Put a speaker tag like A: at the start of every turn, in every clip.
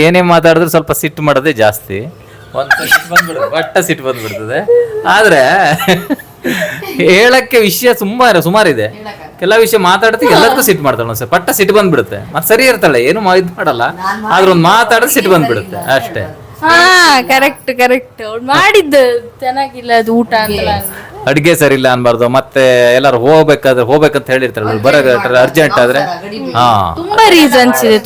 A: ಏನೇ ಮಾತಾಡಿದ್ರು ಸ್ವಲ್ಪ ಸಿಟ್ಟು ಮಾಡೋದೇ ಜಾಸ್ತಿ. ಒಂದು ಸಿಟ್ಟು ಬಂದ್ಬಿಡುತ್ತೆ, ಒಟ್ಟ ಸಿಟ್ಟು ಬಂದ್ಬಿಡ್ತದೆ. ಆದ್ರೆ ಹೇಳಕ್ಕೆ ವಿಷಯ ಸುಮಾರಿದೆ. ಕೆಲವು ವಿಷಯ ಮಾತಾಡ್ತೀವಿ, ಎಲ್ಲದಕ್ಕೂ ಸಿಟ್ಟು ಮಾಡ್ತಾಳೆ ಒಂದ್ಸರಿ, ಪಟ್ಟ ಸಿಟ್ಟು ಬಂದ್ಬಿಡುತ್ತೆ. ಮತ್ತೆ ಸರಿ ಇರ್ತಾಳೆ, ಏನು ಇದು ಮಾಡಲ್ಲ, ಆದ್ರೆ ಒಂದು ಮಾತಾಡಿದ್ರೆ ಸಿಟ್ಟು ಬಂದ್ಬಿಡುತ್ತೆ ಅಷ್ಟೇ.
B: ಕರೆಕ್ಟ್ ಅವ್ಳು ಮಾಡಿದ್ದು ಚೆನ್ನಾಗಿಲ್ಲ ಅದು ಊಟ ಅಂತ,
A: ಅಡ್ಗೆ ಸರಿ ಇಲ್ಲ ಅನ್ಬಾರ್ದು. ಮತ್ತೆ ಎಲ್ಲಾರು ಹೋಗ್ಬೇಕಂತ ಹೇಳಿರ್ತಾಳೆ, ಬರೋ ಅರ್ಜೆಂಟ್ ಆದ್ರೆ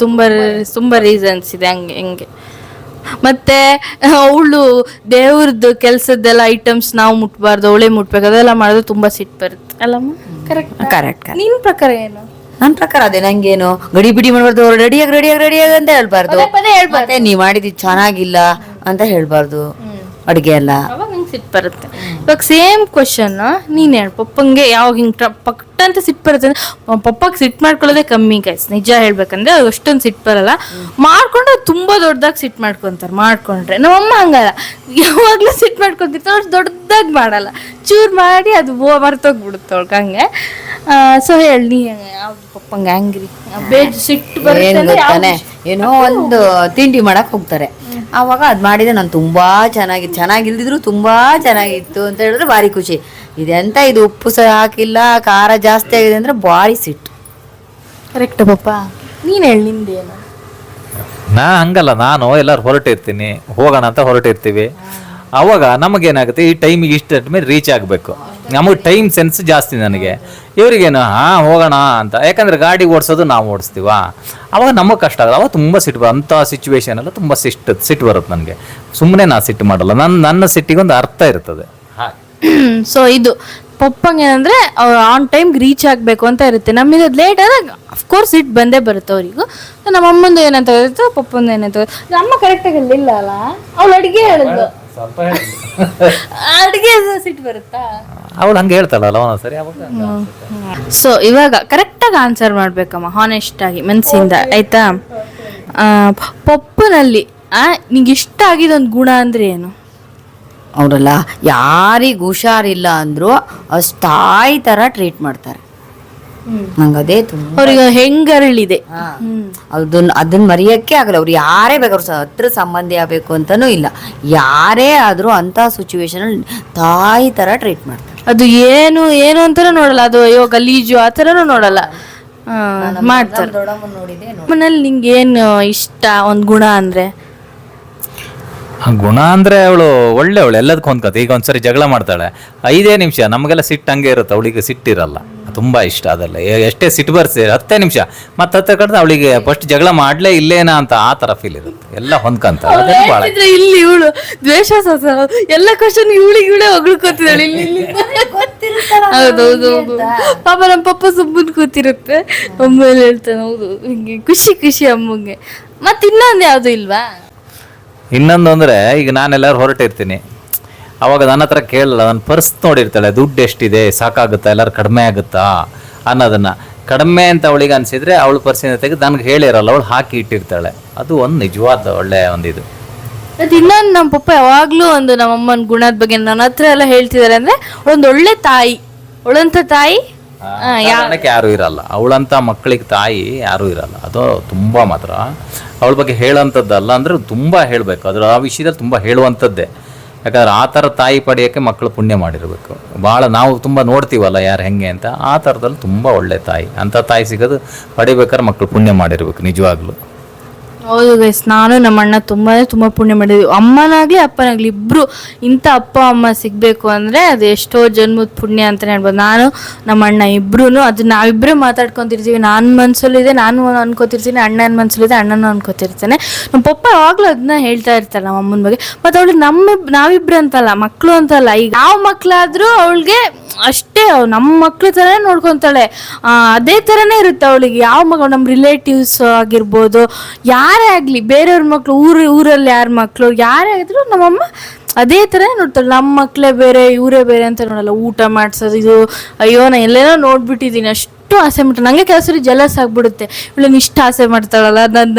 B: ತುಂಬಾ ರೀಸನ್ಸ್ ಇದೆ ಹಂಗೆ. ಮತ್ತೆ ಅವಳು ದೇವ್ರದ್ದು ಕೆಲ್ಸದ್ದೆಲ್ಲ ಐಟಮ್ಸ್ ನಾವು ಮುಟ್ಬಾರ್ದು, ಅವಳೇ ಮುಟ್ಬೇಕು, ಅದೆಲ್ಲ ಮಾಡಿದ್ರೆ ತುಂಬಾ ಸಿಟ್ಟು ಬರುತ್ತೆ ಅಲ್ಲಮ್ಮ?
C: ಕರೆಕ್ಟ್.
B: ನಿನ್ ಪ್ರಕಾರ ಏನು?
C: ನನ್ನ ಪ್ರಕಾರ ಅದೇ, ನಂಗೇನು ಗಡಿ ಬಿಡಿ ಮಾಡಬಾರ್ದು, ರೆಡಿಯಾಗಿ ಅಂತ ಹೇಳ್ಬಾರ್ದು. ಮತ್ತೆ ನೀವ್ ಮಾಡಿದ್ ಚೆನ್ನಾಗಿಲ್ಲ ಅಂತ ಹೇಳ್ಬಾರ್ದು ಅಡ್ಗೆ ಎಲ್ಲ.
B: ಅವಾಗ ನಂಗೆ ಸಿಟ್ಟು ಬರುತ್ತೆ. ಇವಾಗ ಸೇಮ್ ಕ್ವಶನ್ ನೀನ್ ಹೇಳು, ಪಪ್ಪಂಗೆ ಯಾವಾಗ ಹಿಂಗೆ ಪಕ್ಕಂತ ಸಿಟ್ಟು ಬರುತ್ತೆ ಅಂದ್ರೆ, ಪಪ್ಪಗೆ ಸಿಟ್ಟು ಮಾಡ್ಕೊಳ್ಳೋದೇ ಕಮ್ಮಿ ಗೈಸ್, ನಿಜ ಹೇಳ್ಬೇಕಂದ್ರೆ ಅವ್ರು ಅಷ್ಟೊಂದು ಸಿಟ್ಟು ಬರಲ್ಲ. ಮಾಡ್ಕೊಂಡು ತುಂಬಾ ದೊಡ್ಡದಾಗಿ ಸಿಟ್ಟು ಮಾಡ್ಕೊಂತಾರೆ. ಮಾಡ್ಕೊಂಡ್ರೆ ನಮ್ಮಮ್ಮ ಹಂಗಲ್ಲ, ಯಾವಾಗ್ಲೂ ಸಿಟ್ಟು ಮಾಡ್ಕೊಂತಿರ್ತಾರೆ, ಅವ್ರು ದೊಡ್ಡದಾಗಿ ಮಾಡಲ್ಲ, ಚೂರ್ ಮಾಡಿ ಅದು ಮರ್ತೋಗ್ಬಿಡುತ್ತೆ ಅವ್ಳಿಗೆ ಹಂಗೆ. ಸೊ ಹೇಳಿ ನೀ ಯಾವ್ದು ಪಪ್ಪಂಗೆ ಆಂಗ್ರಿ ಸಿಟ್ಟು ಬರುತ್ತೆ?
C: ಏನೋ ಒಂದು ತಿಂಡಿ ಮಾಡಕ್ ಹೋಗ್ತಾರೆ, ಅವಾಗ ಅದ್ ಮಾಡಿದ್ರೆ ನಾನು ತುಂಬಾ ಚೆನ್ನಾಗಿಲ್ದಿದ್ರು ತುಂಬಾ ಚೆನ್ನಾಗಿತ್ತು ಅಂತ ಹೇಳಿದ್ರೆ ಭಾರಿ ಖುಷಿ. ಇದೆಂತ ಇದು ಉಪ್ಪು ಸಹ ಹಾಕಿಲ್ಲ, ಖಾರ ಜಾಸ್ತಿ ಆಗಿದೆ ಅಂದ್ರೆ ಭಾರಿ ಸಿಟ್ಟು.
B: ಕರೆಕ್ಟ್ ಪಪ್ಪ, ನೀನ್ ಹೇಳಿ ನಿಂದೇನು?
A: ಹಂಗಲ್ಲ, ನಾನು ಎಲ್ಲರೂ ಹೊರಟಿರ್ತೀನಿ, ಹೋಗೋಣ ಅಂತ ಹೊರಟಿರ್ತೀವಿ. ಅವಾಗ ನಮಗೇನಾಗುತ್ತೆ, ಈ ಟೈಮಿಗೆ ಇಷ್ಟ ಮೇಲೆ ರೀಚ್ ಆಗಬೇಕು. ನಮಗೆ ಟೈಮ್ ಸೆನ್ಸ್ ಜಾಸ್ತಿ ನನಗೆ. ಇವ್ರಿಗೇನು ಹೋಗೋಣ ಅಂತ, ಯಾಕಂದರೆ ಗಾಡಿ ಓಡಿಸೋದು ನಾವು ಓಡಿಸ್ತೀವ, ಅವಾಗ ನಮಗೆ ಕಷ್ಟ ಆಗೋದು. ಅವಾಗ ತುಂಬ ಸಿಟ್ಟು ಅಂಥ ಸಿಚುವೇಶನ್ ಎಲ್ಲ ತುಂಬ ಸಿಟ್ಟು ಬರುತ್ತೆ ನನಗೆ. ಸುಮ್ಮನೆ ನಾ ಸಿಟ್ಟು ಮಾಡಲ್ಲ, ನನ್ನ ಸಿಟ್ಟಿಗೊಂದು ಅರ್ಥ ಇರ್ತದೆ.
B: ಸೊ ಇದು ಪಪ್ಪಂಗೆ ಏನಂದ್ರೆ ಅವ್ರು ಆನ್ ಟೈಮ್ಗೆ ರೀಚ್ ಆಗಬೇಕು ಅಂತ ಇರುತ್ತೆ. ನಮಗೆ ಅದು ಲೇಟ್ ಆದಾಗ ಅಫ್ಕೋರ್ಸ್ ಸಿಟ್ಟು ಬಂದೇ ಬರುತ್ತೆ ಅವರಿಗೂ. ನಮ್ಮ ಅಮ್ಮಂದು ಏನಂತ ಇರುತ್ತೆ, ಪಪ್ಪಂದು ಏನಂತ ಅಮ್ಮ ಕರೆಕ್ಟಾಗಿ ಇಲ್ಲ ಅಲ್ಲ, ಅವಳು ಅಡುಗೆ ಹೇಳಿದ್ಲು, ಅಡುಗೆ ಸಿಟ್ಟು ಬರುತ್ತಾ?
A: ಅವಳು ಹಂಗೆ ಹೇಳ್ತಾಳಲ್ಲ ಒಂದೊಂದ್ಸರಿ.
B: ಸೊ ಇವಾಗ ಕರೆಕ್ಟಾಗಿ ಆನ್ಸರ್ ಮಾಡ್ಬೇಕಮ್ಮ, ಹಾನೆಸ್ಟ್ ಆಗಿ ಮನಸ್ಸಿಂದ, ಆಯ್ತಾ? ಪಪ್ಪನಲ್ಲಿ ನಿಂಗೆ ಇಷ್ಟ ಆಗಿದೊಂದು ಗುಣ ಅಂದ್ರೆ ಏನು?
C: ಅವರಲ್ಲ ಯಾರಿಗ ಹುಷಾರಿಲ್ಲ ಅಂದ್ರು ಅಷ್ಟು ತಾಯಿ ತರ ಟ್ರೀಟ್ ಮಾಡ್ತಾರೆ. ನಂಗೆ ಅದೇ ತುಂಬ
B: ಅವ್ರಿಗೆ ಹೆಂಗರಳಿದೆ,
C: ಅದನ್ನ ಮರೆಯಕ್ಕೆ ಆಗಲ್ಲ. ಅವ್ರು ಯಾರೇ ಬೇಕಾದ್ರು ಹತ್ರ ಸಂಬಂಧಿ ಆಗ್ಬೇಕು ಅಂತಾನೂ ಇಲ್ಲ, ಯಾರೇ ಆದ್ರೂ ಅಂತ ಸಿಚುವೇಶನ್ ಅಲ್ಲಿ ತಾಯಿ ತರ ಟ್ರೀಟ್ ಮಾಡ್ತಾರೆ.
B: ಅದು ಏನು ಅಂತಾನೂ ನೋಡಲ್ಲ, ಅದು ಅಯ್ಯೋ ಗಲೀಜು ಆ ಥರನೂ ನೋಡಲ್ಲ, ಮಾಡ್ತಾರೆ. ಮನೇಲಿ ನಿಂಗೆ ಏನು ಇಷ್ಟ ಒಂದು ಗುಣ ಅಂದ್ರೆ?
A: ಗುಣ ಅಂದರೆ ಅವಳು ಒಳ್ಳೆಯವಳು, ಎಲ್ಲದಕ್ಕೂ ಹೊಂದ್ಕತ್ತೆ. ಈಗ ಒಂದ್ಸರಿ ಜಗಳ ಮಾಡ್ತಾಳೆ, 5 ನಿಮಿಷ, ನಮಗೆಲ್ಲ ಸಿಟ್ಟು ಹಂಗೆ ಇರುತ್ತೆ, ಅವಳಿಗೆ ಸಿಟ್ಟಿರಲ್ಲ, ತುಂಬ ಇಷ್ಟ. ಅದೆಲ್ಲ ಎಷ್ಟೇ ಸಿಟ್ಟು ಬರ್ಸಿ 10 ನಿಮಿಷ ಮತ್ತೆ 10 ಕಡ್ದು ಅವಳಿಗೆ ಫಸ್ಟ್ ಜಗಳ ಮಾಡಲೇ ಇಲ್ಲೇನಾ ಅಂತ ಆ ಥರ ಫೀಲ್ ಇರುತ್ತೆ. ಎಲ್ಲ ಹೊಂದ್ಕಂತ
B: ಇಲ್ಲಿ ಇವಳು ದ್ವೇಷ ಎಲ್ಲ ಕ್ವಶನ್ ಇವಳೆ ಹೊಗಳ್ಕೊತಿದ್ದಾಳೆ ಇಲ್ಲಿ. ಹೌದೌದು, ಪಾಪ ನಮ್ಮ ಪಪ್ಪ ಸುಮ್ಮನೆ ಕೂತಿರುತ್ತೆ, ಅಮ್ಮೇಲೆ ಹೇಳ್ತಾನೆ. ಹೌದು, ಹಿಂಗೆ ಖುಷಿ ಅಮ್ಮಗೆ. ಮತ್ತೆ ಇನ್ನೊಂದು ಯಾವುದು ಇಲ್ವಾ?
A: ಇನ್ನೊಂದು ಅಂದರೆ, ಈಗ ನಾನೆಲ್ಲರೂ ಹೊರಟಿರ್ತೀನಿ, ಅವಾಗ ನನ್ನ ಹತ್ರ ಕೇಳಲ್ಲ, ನನ್ನ ಪರ್ಸ್ ನೋಡಿರ್ತಾಳೆ, ದುಡ್ಡು ಎಷ್ಟಿದೆ, ಸಾಕಾಗುತ್ತಾ, ಎಲ್ಲರೂ ಕಡಿಮೆ ಆಗುತ್ತಾ ಅನ್ನೋದನ್ನು. ಕಡಿಮೆ ಅಂತ ಅವಳಿಗೆ ಅನಿಸಿದರೆ ಅವಳು ಪರ್ಸಿನ ತೆಗೆದು ನನಗೆ ಹೇಳಿರಲ್ಲ, ಅವಳು ಹಾಕಿ ಇಟ್ಟಿರ್ತಾಳೆ. ಅದು ಒಂದು ನಿಜವಾದ ಒಳ್ಳೆಯ ಒಂದು ಇದು.
B: ಅದು ಇನ್ನೊಂದು, ನಮ್ಮ ಪಪ್ಪ ಯಾವಾಗಲೂ ಒಂದು ನಮ್ಮಮ್ಮನ ಗುಣದ ಬಗ್ಗೆ ನನ್ನ ಹತ್ರ ಎಲ್ಲ ಹೇಳ್ತಿದ್ದಾರೆ ಅಂದರೆ, ಒಂದು ಒಳ್ಳೆ ತಾಯಿ, ಅವಳಂತ ತಾಯಿ
A: ಯಾರು ಇರಲ್ಲ, ಅವಳಂತ ಮಕ್ಕಳಿಗೆ ತಾಯಿ ಯಾರೂ ಇರಲ್ಲ. ಅದು ತುಂಬ ಮಾತ್ರ ಅವಳ ಬಗ್ಗೆ ಹೇಳೋಂಥದ್ದಲ್ಲ, ಅಂದರೆ ತುಂಬ ಹೇಳಬೇಕು, ಅದ್ರ ಆ ವಿಷಯದಲ್ಲಿ ತುಂಬ ಹೇಳುವಂಥದ್ದೇ. ಯಾಕಂದ್ರೆ ಆ ಥರ ತಾಯಿ ಪಡೆಯೋಕ್ಕೆ ಮಕ್ಕಳು ಪುಣ್ಯ ಮಾಡಿರಬೇಕು. ಭಾಳ ನಾವು ತುಂಬ ನೋಡ್ತೀವಲ್ಲ ಯಾರು ಹೆಂಗೆ ಅಂತ, ಆ ಥರದಲ್ಲಿ ತುಂಬ ಒಳ್ಳೆ ತಾಯಿ, ಅಂಥ ತಾಯಿ ಸಿಗೋದು ಪಡಿಬೇಕಾದ್ರೆ ಮಕ್ಕಳು ಪುಣ್ಯ ಮಾಡಿರ್ಬೇಕು ನಿಜವಾಗ್ಲೂ.
B: ಹೌದು ಗೈಸ್, ನಾನು ನಮ್ಮ ಅಣ್ಣ ತುಂಬ ಪುಣ್ಯ ಮಾಡಿದ್ವಿ. ಅಮ್ಮನಾಗ್ಲಿ ಅಪ್ಪನಾಗ್ಲಿ ಇಬ್ರು ಇಂಥ ಅಪ್ಪ ಅಮ್ಮ ಸಿಗಬೇಕು ಅಂದರೆ ಅದು ಎಷ್ಟೋ ಜನ್ಮದ ಪುಣ್ಯ ಅಂತಲೇ ಹೇಳ್ಬೋದು. ನಾನು ನಮ್ಮ ಅಣ್ಣ ಇಬ್ರು ಅದು ನಾವಿಬ್ಬರೇ ಮಾತಾಡ್ಕೊತಿರ್ತೀವಿ. ನನ್ನ ಮನಸ್ಸಲ್ಲಿದೆ, ನಾನು ಅನ್ಕೋತಿರ್ತೀನಿ, ಅಣ್ಣನ ಮನಸ್ಸಲ್ಲಿದೆ, ಅಣ್ಣನೂ ಅನ್ಕೋತಿರ್ತಾನೆ. ನಮ್ಮ ಪಪ್ಪ ಯಾವಾಗಲೂ ಅದನ್ನ ಹೇಳ್ತಾ ಇರ್ತಾರೆ ನಮ್ಮ ಅಮ್ಮನ ಬಗ್ಗೆ. ಮತ್ತು ಅವಳಿಗೆ ನಾವಿಬ್ರು ಅಂತಲ್ಲ, ಮಕ್ಕಳು ಅಂತಲ್ಲ, ಈಗ ಯಾವ ಮಕ್ಕಳಾದರೂ ಅವಳಿಗೆ ಅಷ್ಟೇ ನಮ್ಮ ಮಕ್ಳ ಥರನೇ ನೋಡ್ಕೊತಾಳೆ. ಅದೇ ಥರನೇ ಇರುತ್ತೆ ಅವಳಿಗೆ. ಯಾವ ಮಗ ನಮ್ಮ ರಿಲೇಟಿವ್ಸ್ ಆಗಿರ್ಬೋದು, ಯಾರೇ ಆಗಲಿ, ಬೇರೆಯವ್ರ ಮಕ್ಕಳು, ಊರಲ್ಲಿ ಯಾರ ಮಕ್ಕಳು ಯಾರೇ ಆಗಿದ್ರು ನಮ್ಮಮ್ಮ ಅದೇ ಥರನೇ ನೋಡ್ತಾಳೆ. ನಮ್ಮ ಮಕ್ಕಳೇ ಬೇರೆ ಇವರೇ ಬೇರೆ ಅಂತ ನೋಡಲ್ಲ. ಊಟ ಮಾಡಿಸೋದು ಇದು, ಅಯ್ಯೋ ನಾನು ಎಲ್ಲೇನೋ ನೋಡ್ಬಿಟ್ಟಿದ್ದೀನಿ, ಅಷ್ಟು ಆಸೆ ಮಾಡ್ತಾಳೆ. ನನಗೆ ಕೆಲಸ ಜಲಸ್ ಆಗ್ಬಿಡುತ್ತೆ, ಇವಳನ್ನ ಇಷ್ಟು ಆಸೆ ಮಾಡ್ತಾಳಲ್ಲ,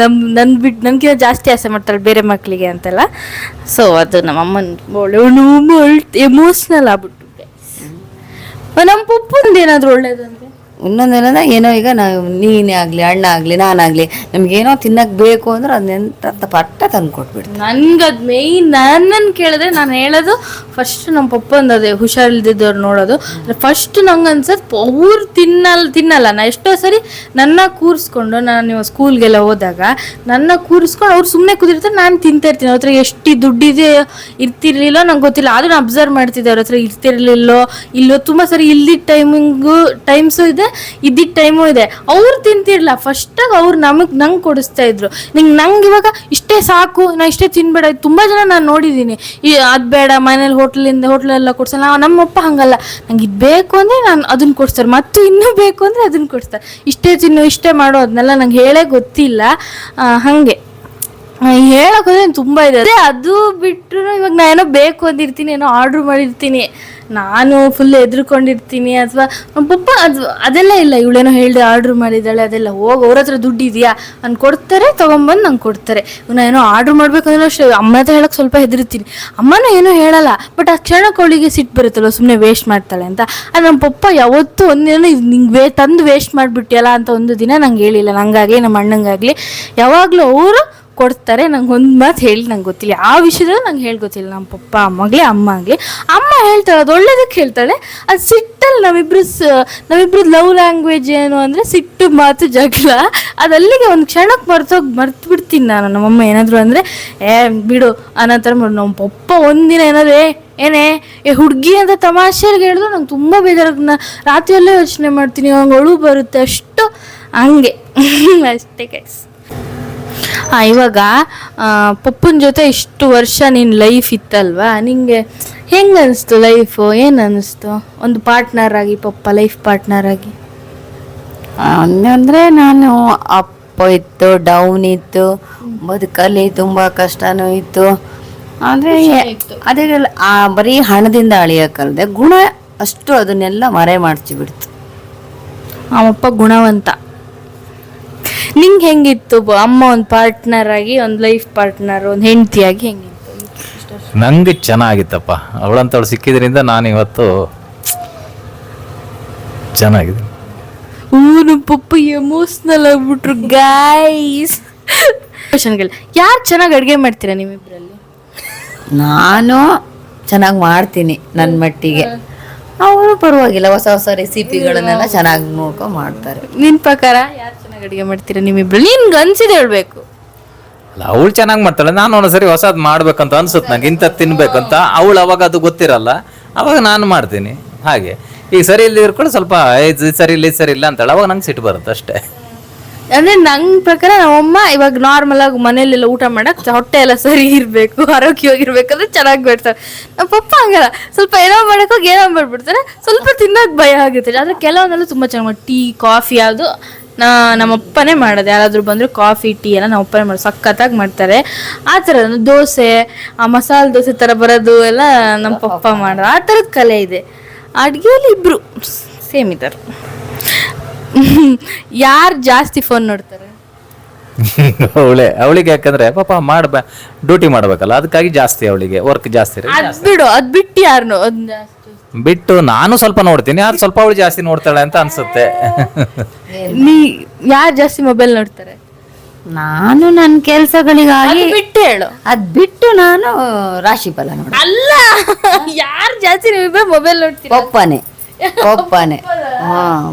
B: ನನಗಿಂತ ಜಾಸ್ತಿ ಆಸೆ ಮಾಡ್ತಾಳೆ ಬೇರೆ ಮಕ್ಕಳಿಗೆ ಅಂತೆಲ್ಲ. ಸೊ ಅದು ನಮ್ಮಮ್ಮನ ಎಮೋಷ್ನಲ್ ಆಗ್ಬಿಟ್ಟು. ನಮ್ಮ ಪಪ್ಪಂದು ಏನಾದರೂ ಒಳ್ಳೇದಂದ್ರೆ
C: ಇನ್ನೊಂದೇನಂದ್ರೆ ಏನೋ ಈಗ ನಾವು ನೀನೇ ಆಗಲಿ ಅಣ್ಣ ಆಗಲಿ ನಾನಾಗಲಿ ನಮಗೇನೋ ತಿನ್ನಕ್ಕೆ ಬೇಕು ಅಂದ್ರೆ ಅದನ್ನೆಂತ ಪಟ್ಟ ತಂದು ಕೊಟ್ಬಿಡ್ತೀನಿ.
B: ನನ್ಗದು ಮೇಯ್ನ್ ನನ್ನನ್ನು ಕೇಳಿದ್ರೆ ನಾನು ಹೇಳೋದು ಫಸ್ಟ್ ನಮ್ಮ ಪಪ್ಪ ಅದೇ ಹುಷಾರಿಲ್ದಿದ್ದವ್ರು ನೋಡೋದು. ಫಸ್ಟ್ ನಂಗೆ ಅನ್ಸತ್ತೆ ಅವ್ರು ತಿನ್ನಲ್ಲ. ನಾ ಎಷ್ಟೋ ಸರಿ ನನ್ನ ಕೂರಿಸ್ಕೊಂಡು ನಾನು ಸ್ಕೂಲ್ಗೆಲ್ಲ ಹೋದಾಗ ನನ್ನ ಕೂರಿಸ್ಕೊಂಡು ಅವ್ರು ಸುಮ್ಮನೆ ಕೂತಿರ್ತಾರೆ, ನಾನು ತಿಂತಾ ಇರ್ತೀನಿ. ಅವ್ರ ಹತ್ರ ಎಷ್ಟು ದುಡ್ಡಿದೆ ಇರ್ತಿರ್ಲಿಲ್ಲೋ ನಂಗೆ ಗೊತ್ತಿಲ್ಲ, ಆದರೂ ನಾನು ಅಬ್ಸರ್ವ್ ಮಾಡ್ತಿದ್ದೆ ಅವ್ರ ಹತ್ರ ಇರ್ತಿರ್ಲಿಲ್ಲೋ ಇಲ್ಲೋ. ತುಂಬ ಸರಿ ಇಲ್ದಿದ್ದ ಟೈಮ್ಸು ಇದೆ, ಇದ್ದಿದ್ದ ಟೈಮು ಇದೆ. ಅವ್ರು ತಿಂತಿರ್ಲಿಲ್ಲ. ಫಸ್ಟಾಗಿ ಅವ್ರು ನಂಗೆ ಕೊಡಿಸ್ತಾ ಇದ್ರು. ನಂಗೆ ಇವಾಗ ಇಷ್ಟೇ ಸಾಕು, ನಾ ಇಷ್ಟೇ ತಿನ್ಬೇಡ. ತುಂಬ ಜನ ನಾನು ನೋಡಿದ್ದೀನಿ, ಅದು ಬೇಡ ಮನೇಲಿ ಹೋಟ್ಲೆಲ್ಲ ಕೊಡ್ಸಲ್ಲ. ನಮ್ಮಪ್ಪ ಹಂಗಲ್ಲ, ನಂಗೆ ಇದು ಬೇಕು ಅಂದರೆ ನಾನು ಅದನ್ನು ಕೊಡ್ಸ್ತಾರೆ, ಮತ್ತು ಇನ್ನೂ ಬೇಕು ಅಂದರೆ ಅದನ್ನು ಕೊಡ್ಸ್ತಾರೆ. ಇಷ್ಟೇ ತಿನ್ನು ಇಷ್ಟೇ ಮಾಡು ಅದನ್ನೆಲ್ಲ ನಂಗೆ ಹೇಳೇ ಗೊತ್ತಿಲ್ಲ. ಹಾಗೆ ಹೇಳೋಕೋದ್ರೆ ತುಂಬ ಇದೆ. ಅದು ಬಿಟ್ಟರು ಇವಾಗ ನಾನು ಏನೋ ಬೇಕು ಅಂದಿರ್ತೀನಿ, ಏನೋ ಆರ್ಡ್ರ್ ಮಾಡಿರ್ತೀನಿ, ನಾನು ಫುಲ್ ಎದ್ರುಕೊಂಡಿರ್ತೀನಿ. ಅಥವಾ ನಮ್ಮ ಪಪ್ಪ ಅದೆಲ್ಲ ಇಲ್ಲ, ಇವಳೇನೋ ಹೇಳಿದೆ ಆರ್ಡ್ರ್ ಮಾಡಿದ್ದಾಳೆ ಅದೆಲ್ಲ. ಹೋಗಿ ಅವ್ರ ಹತ್ರ ದುಡ್ಡು ಇದೆಯಾ ನಾನು ಕೊಡ್ತಾರೆ, ತೊಗೊಂಬಂದು ನಂಗೆ ಕೊಡ್ತಾರೆ. ನಾನು ಏನೋ ಆರ್ಡ್ರ್ ಮಾಡ್ಬೇಕಂದ್ರೆ ಅಷ್ಟೇ ಅಮ್ಮ ಹತ್ರ ಹೇಳೋಕ್ಕೆ ಸ್ವಲ್ಪ ಹೆದರ್ತೀನಿ. ಅಮ್ಮನೂ ಏನೂ ಹೇಳಲ್ಲ, ಬಟ್ ಆ ಕ್ಷಣಕ್ಕೆ ಅವಳಿಗೆ ಸಿಟ್ಟು ಬರುತ್ತಲ್ಲ, ಸುಮ್ಮನೆ ವೇಸ್ಟ್ ಮಾಡ್ತಾಳೆ ಅಂತ. ಅದು ನಮ್ಮ ಪಪ್ಪ ಯಾವತ್ತೂ ಒಂದೇನೋ ನಿಂಗೆ ತಂದು ವೇಸ್ಟ್ ಮಾಡಿಬಿಟ್ಟಿಯಲ್ಲ ಅಂತ ಒಂದು ದಿನ ನಂಗೆ ಹೇಳಿಲ್ಲ. ನಂಗಾಗಲಿ ನಮ್ಮ ಅಣ್ಣಂಗಾಗಲಿ ಯಾವಾಗಲೂ ಅವರು ಕೊಡ್ತಾರೆ. ನಂಗೆ ಒಂದು ಮಾತು ಹೇಳಿ ನಂಗೆ ಗೊತ್ತಿಲ್ಲ, ಆ ವಿಷಯದಲ್ಲಿ ನಂಗೆ ಹೇಳಿ ಗೊತ್ತಿಲ್ಲ. ನಮ್ಮ ಪಪ್ಪ ಅಮ್ಮಾಗಲಿ ಅಮ್ಮ ಆಗಲಿ, ಅಮ್ಮ ಹೇಳ್ತಾಳೆ ಅದು ಒಳ್ಳೇದಕ್ಕೆ ಹೇಳ್ತಾಳೆ. ಅದು ಸಿಟ್ಟಲ್ಲಿ ನಾವಿಬ್ರು ಲವ್ ಲ್ಯಾಂಗ್ವೇಜ್ ಏನು ಅಂದರೆ ಸಿಟ್ಟು ಮಾತು ಜಗಳ. ಅದು ಅಲ್ಲಿಗೆ ಒಂದು ಕ್ಷಣಕ್ಕೆ ಮರ್ತು ಬಿಡ್ತೀನಿ ನಾನು. ನಮ್ಮಮ್ಮ ಏನಾದರೂ ಅಂದರೆ ಬಿಡು ಅನ್ನೋ ಥರ ನಮ್ಮ ಪಪ್ಪ ಒಂದಿನ ಏನಾದರೂ ಏನೇ ಹುಡುಗಿ ಅಂತ ತಮಾಷೆಗೆ ಹೇಳಿದ್ರು ನಂಗೆ ತುಂಬ ಬೇಜಾರಾಗ ರಾತ್ರಿಯಲ್ಲೇ ಯೋಚನೆ ಮಾಡ್ತೀನಿ, ಹಂಗೆ ಅಳು ಬರುತ್ತೆ ಅಷ್ಟು ಹಂಗೆ ಅಷ್ಟೇ ಗೈಸ್. ಇವಾಗ ಪಪ್ಪನ ಜೊತೆ ಇಷ್ಟು ವರ್ಷ ನಿನ್ನ ಲೈಫ್ ಇತ್ತಲ್ವಾ, ನಿಂಗೆ ಹೆಂಗೆ ಅನಿಸ್ತು ಲೈಫು? ಏನು ಅನ್ನಿಸ್ತು ಒಂದು ಪಾರ್ಟ್ನರ್ ಆಗಿ, ಪಪ್ಪ ಲೈಫ್ ಪಾರ್ಟ್ನರ್ ಆಗಿ?
C: ಅಂದರೆ ನಾನು ಅಪ್ ಇತ್ತು, ಡೌನ್ ಇತ್ತು, ಬದುಕಲ್ಲಿ ತುಂಬ ಕಷ್ಟನೂ ಇತ್ತು. ಆದರೆ ಅದೇ ಬರೀ ಹಣದಿಂದ ಅಳಿಯೋಕ್ಕಲ್ದೆ ಗುಣ ಅಷ್ಟು ಅದನ್ನೆಲ್ಲ ಮರೆ ಮಾಡಿಸಿಬಿಡ್ತು.
B: ನಮ್ಮಪ್ಪ ಗುಣವಂತ. ನಿಂಗೆ ಹೆಂಗಿತ್ತು ಅಮ್ಮ ಒಂದು ಪಾರ್ಟ್ನರ್ ಆಗಿ, ಒಂದು ಲೈಫ್ ಪಾರ್ಟ್ನರ್, ಒಂದು ಹೆಂಡತಿಯಾಗಿ ಹೆಂಗಿತ್ತು?
A: ನಂಗೆ ಚೆನ್ನಾಗಿತ್ತಪ್ಪ. ಅವಳಂತವಳು ಸಿಕ್ಕಿದ್ರಿಂದ ನಾನು ಇವತ್ತು ಚೆನ್ನಾಗಿದೆ.
B: ನಮ್ಮ ಪಪ್ಪ ಎಮೋಷ್ನಲ್ ಆಗ್ಬಿಟ್ರು ಗೈಸ್. ಕ್ವಶನ್ಗಳು, ಯಾರು ಚೆನ್ನಾಗಿ ಅಡುಗೆ ಮಾಡ್ತೀರಾ ನಿಮ್ಮಿಬ್ಬರಲ್ಲಿ?
C: ನಾನು ಚೆನ್ನಾಗಿ ಮಾಡ್ತೀನಿ ನನ್ನ ಮಟ್ಟಿಗೆ, ಅವರು ಪರವಾಗಿಲ್ಲ, ಹೊಸ ಹೊಸ ರೆಸಿಪಿಗಳನ್ನೆಲ್ಲ ಚೆನ್ನಾಗಿ ನೋಡ್ಕೊಂಡು ಮಾಡ್ತಾರೆ.
B: ನಿನ್ನ ಪ್ರಕಾರ ಯಾರು ಚೆನ್ನಾಗಿ ಅಡುಗೆ ಮಾಡ್ತೀರಾ ನಿಮ್ಮಿಬ್ಬರಲ್ಲಿ? ನಿನ್ಗೆ ಅನ್ಸಿದೆ ಹೇಳ್ಬೇಕು.
A: ಅಲ್ಲ, ಅವಳು ಚೆನ್ನಾಗಿ ಮಾಡ್ತಾಳೆ, ನಾನು ಒಂದ್ಸರಿ ಹೊಸದು ಮಾಡ್ಬೇಕಂತ ಅನ್ಸುತ್ತೆ ನಂಗೆ, ಇಂಥ ತಿನ್ಬೇಕಂತ. ಅವಳು ಅವಾಗ ಅದು ಗೊತ್ತಿರಲ್ಲ, ಅವಾಗ ನಾನು ಮಾಡ್ತೀನಿ. ಹಾಗೆ ಈಗ ಸರಿ ಇಲ್ಲಿ ಇರ್ಕೊಂಡು ಸ್ವಲ್ಪ ಇದು ಸರಿ ಇಲ್ಲ ಅಂತಾಳೆ, ಅವಾಗ ನಂಗೆ ಸಿಟ್ಟು ಬರುತ್ತೆ ಅಷ್ಟೇ.
B: ಅಂದರೆ ನನ್ನ ಪ್ರಕಾರ ನಮ್ಮಮ್ಮ ಇವಾಗ ನಾರ್ಮಲ್ ಆಗಿ ಮನೇಲೆಲ್ಲ ಊಟ ಮಾಡಕ್ಕೆ ಹೊಟ್ಟೆ ಎಲ್ಲ ಸರಿ ಇರಬೇಕು, ಆರೋಗ್ಯವಾಗಿರ್ಬೇಕಂದ್ರೆ ಚೆನ್ನಾಗಿ ಬಿಡ್ತಾರೆ. ನಮ್ಮ ಪಪ್ಪ ಹಂಗಲ್ಲ, ಸ್ವಲ್ಪ ಏನೋ ಮಾಡೋಕ್ಕೋಗಿ ಏನೋ ಮಾಡಿಬಿಡ್ತಾರೆ, ಸ್ವಲ್ಪ ತಿನ್ನೋದು ಭಯ ಆಗುತ್ತೆ. ಆದರೆ ಕೆಲವೊಂದೆಲ್ಲ ತುಂಬ ಚೆನ್ನಾಗಿ ಟೀ ಕಾಫಿ ಯಾವುದು ನಮ್ಮಪ್ಪನೇ ಮಾಡೋದು. ಯಾರಾದರೂ ಬಂದರೂ ಕಾಫಿ ಟೀ ಎಲ್ಲ ನಮ್ಮಪ್ಪನೇ ಮಾಡೋದು, ಸಖತ್ತಾಗಿ ಮಾಡ್ತಾರೆ. ಆ ಥರ ದೋಸೆ, ಆ ಮಸಾಲೆ ದೋಸೆ ಥರ ಬರೋದು ಎಲ್ಲ ನಮ್ಮ ಪಪ್ಪ ಮಾಡೋದು. ಆ ಥರದ ಕಲೆ ಇದೆ ಅಡುಗೆಯಲ್ಲಿ. ಇಬ್ಬರು ಸೇಮ್ ಇದ್ದಾರೆ. ಯಾರು ಜಾಸ್ತಿ ಫೋನ್ ನೋಡ್ತಾರೆ?
A: ಅವಳಿಗೆ ಯಾಕಂದ್ರೆ ಪಾಪ ಡ್ಯೂಟಿ ಮಾಡ್ಬೇಕಲ್ಲ, ಅದಕ್ಕಾಗಿ ಜಾಸ್ತಿ ಅವಳಿಗೆ ವರ್ಕ್ ಜಾಸ್ತಿ.
B: ಬಿಡು, ಅದು ಬಿಟ್ಟು ಯಾರನ್ನು
A: ಬಿಟ್ಟು ನಾನು ಸ್ವಲ್ಪ ನೋಡ್ತೀನಿ, ಅದು ಸ್ವಲ್ಪ ಅವಳು ಜಾಸ್ತಿ ನೋಡ್ತಾಳೆ ಅಂತ ಅನ್ಸುತ್ತೆ.
B: ಯಾರು ಜಾಸ್ತಿ ಮೊಬೈಲ್ ನೋಡ್ತಾರೆ?
C: ನಾನು ನನ್ನ ಕೆಲಸಗಳಿಗಾಗಿ
B: ಬಿಟ್ಟು ಹೇಳು.
C: ಅದು ಬಿಟ್ಟು ನಾನು ರಾಶಿ ಫಲ ನೋಡಿ.
B: ಅಲ್ಲ, ಯಾರು ಜಾಸ್ತಿ ನೀವಿಬ್ಬರು ಮೊಬೈಲ್ ನೋಡ್ತೀರಿ?
C: ಪಪ್ಪನೇ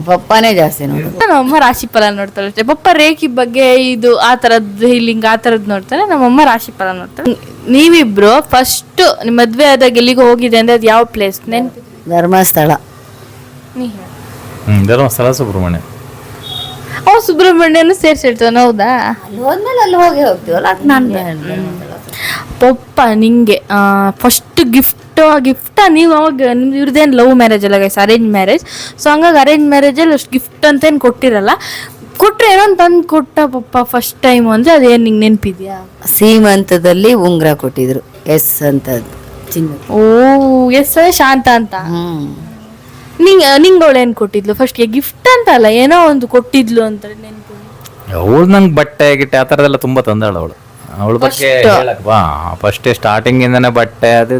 C: ಪಪ್ಪನೇ ಜಾಸ್ತಿ ನೋಡಿ.
B: ನಮ್ಮಮ್ಮ ರಾಶಿ ಫಲ ನೋಡ್ತಾಳೆ ಅಷ್ಟೇ. ಪಪ್ಪ ರೇಖಿ ಬಗ್ಗೆ ಇದು ಆ ಥರದ್ದು ಹೀಲಿಂಗ್ ಆ ಥರದ್ದು ನೋಡ್ತಾರೆ, ನಮ್ಮಮ್ಮ ರಾಶಿ ಫಲ ನೋಡ್ತಾರೆ. ನೀವಿಬ್ರು ಫಸ್ಟ್ ನಿಮ್ಮ ಮದುವೆ ಆದಾಗ ಎಲ್ಲಿಗೆ ಹೋಗಿದೆ ಅಂದ್ರೆ ಅದು ಯಾವ ಪ್ಲೇಸ್ ನೆನ್ಪು?
C: ಧರ್ಮಸ್ಥಳ.
A: ಧರ್ಮಸ್ಥಳ, ಸುಬ್ರಹ್ಮಣ್ಯ.
B: ಸುಬ್ರಹ್ಮಣ್ಯನು ಸೇರ್ಸಿರ್ತಾನೆ, ಹೌದಾ?
C: ಅಲ್ಲಿ ಹೋದ್ಮೇಲೆ ಅಲ್ಲಿ ಹೋಗ್ತೀವಲ್ಲ, ಅದು ನಾನು
B: ಪಪ್ಪ ನಿಂಗೆ ಫಸ್ಟ್ ಗಿಫ್ಟ್ ನೀವು ಅವಾಗ ನಿಮ್ದು ಇವ್ರದ್ದೇನು ಲವ್ ಮ್ಯಾರೇಜ್ ಅಲ್ಲ ಗೈಸ್, ಅರೇಂಜ್ ಮ್ಯಾರೇಜ್. ಸೊ ಹಂಗಾಗಿ ಅರೇಂಜ್ ಮ್ಯಾರೇಜಲ್ಲಿ ಅಷ್ಟು ಗಿಫ್ಟ್ ಅಂತೇನು ಕೊಟ್ಟಿರಲ್ಲ, ಕೊಟ್ಟರೆ ಏನೋ ತಂದು ಕೊಟ್ಟ ಪಪ್ಪ ಫಸ್ಟ್ ಟೈಮು ಅಂದರೆ ಅದೇನು ನಿಂಗೆ ನೆನಪಿದ್ಯಾ?
C: ಸೀಮಂತದಲ್ಲಿ ಉಂಗುರ ಕೊಟ್ಟಿದ್ರು, ಎಸ್ ಅಂತದ್ದು ಚಿನ್ನ.
B: ಓ ಎಸ್, ಶಾಂತ ಅಂತ. ನಿಂಗೆ ಅವಳು ಏನು ಕೊಟ್ಟಿದ್ಲು ಫಸ್ಟ್ಗೆ? ಗಿಫ್ಟ್ ಅಂತ ಅಲ್ಲ, ಏನೋ ಒಂದು ಕೊಟ್ಟಿದ್ಲು ಅಂತ ನೆನಪು.
A: ಅವಳು ನಂಗೆ ಬಟ್ಟೆ ಗಿಟ್ಟೆ ಆ ಥರದ್ದೆಲ್ಲ ತುಂಬ ತಂದಾಳು ಅವಳು. ಅವಳ ಬಗ್ಗೆ ಫಸ್ಟ್ ಸ್ಟಾರ್ಟಿಂಗ್ ಇಂದಾನೆ ಬಟ್ಟೆ ಅದು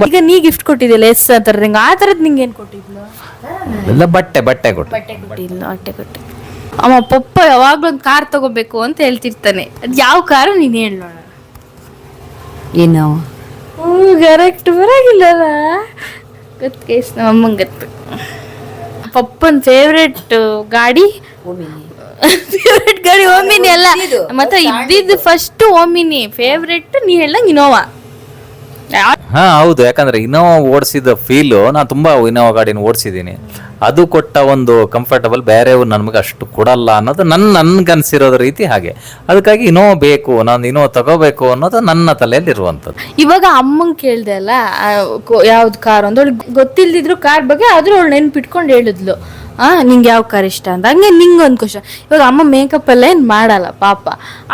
B: ಈಗ ನೀ ಗಿಫ್ಟ್ ಕೊಟ್ಟಿದ್ದಿಲ್ಲ ಎಸ್ ಆ ಥರದ್ದು, ಆ ಥರದ್ದು ನಿಂಗೆ ಏನು ಕೊಟ್ಟಿದ್ಲು?
A: ಎಲ್ಲ ಬಟ್ಟೆ ಕೊಟ್ಟು
B: ಬಟ್ಟೆ ಕೊಟ್ಟಿ. ಅಮ್ಮ ಪಪ್ಪ ಯಾವಾಗ್ಲೂ ಒಂದು ಕಾರ್ ತಗೋಬೇಕು ಅಂತ ಹೇಳ್ತಿರ್ತಾನೆ. ಅದು ಯಾವ ಕಾರು ನೀನು ಹೇಳಿ ನೋಡೋಣ.
C: ಏನು
B: ಕರೆಕ್ಟ್ ಬರಾಗಿಲ್ಲಲ್ಲ, ಗೊತ್ತು ಕೇಸ್ ನಮ್ಮ ಅಮ್ಮಂಗೆ ಗೊತ್ತು. ಪಪ್ಪನ ಫೇವ್ರೆಟ್ ಗಾಡಿ ಫೇವ್ರೆಟ್ ಗಾಡಿ ಓಮಿನಿ ಅಲ್ಲ, ಮತ್ತೆ ಇದ್ದಿದ್ದು ಫಸ್ಟ್ ಓಮಿನಿ. ಫೇವ್ರೆಟ್ ನೀ ಹೇಳಂಗೆ ಇನೋವಾ.
A: ಹಾ ಹೌದು, ಯಾಕಂದ್ರೆ ಇನೋವಾ ಓಡಿಸಿದ ಫೀಲು ನಾನು ತುಂಬಾ ಇನೋವಾ ಗಾಡಿನ ಓಡಿಸಿದ್ದೀನಿ. ಅದು ಕೊಟ್ಟ ಒಂದು ಕಂಫರ್ಟಬಲ್ ಬೇರೆ ನಮಗೆ ಅಷ್ಟು ಕೊಡಲ್ಲ ಅನ್ನೋದು ನನ್ಗನ್ಸಿರೋದ ರೀತಿ ಹಾಗೆ. ಅದಕ್ಕಾಗಿ ಇನೋವಾ ಬೇಕು, ನಾನು ಇನೋವಾ ತಗೋಬೇಕು ಅನ್ನೋದು ನನ್ನ ತಲೆಯಲ್ಲಿ ಇರುವಂಥದ್ದು.
B: ಇವಾಗ ಅಮ್ಮಂಗೆ ಕೇಳ್ದೆ ಅಲ್ಲ ಯಾವ್ದು ಕಾರ್ ಅಂತ, ಅವಳಿಗೆ ಗೊತ್ತಿಲ್ದಿದ್ರು ಕಾರ್ ಬಗ್ಗೆ ಆದ್ರೂ ಅವಳು ನೆನ್ಪಿಟ್ಕೊಂಡು ಹೇಳಿದ್ಲು ನಿಂಗೆ ಯಾವ ಕಾರ್ ಇಷ್ಟ ಅಂತ. ಹಂಗೆ ನಿಂಗೆ ಒಂದು ಕ್ವಶನ್, ಇವಾಗ ಅಮ್ಮ ಮೇಕಪ್ ಎಲ್ಲ ಏನು ಮಾಡಲ್ಲ ಪಾಪ,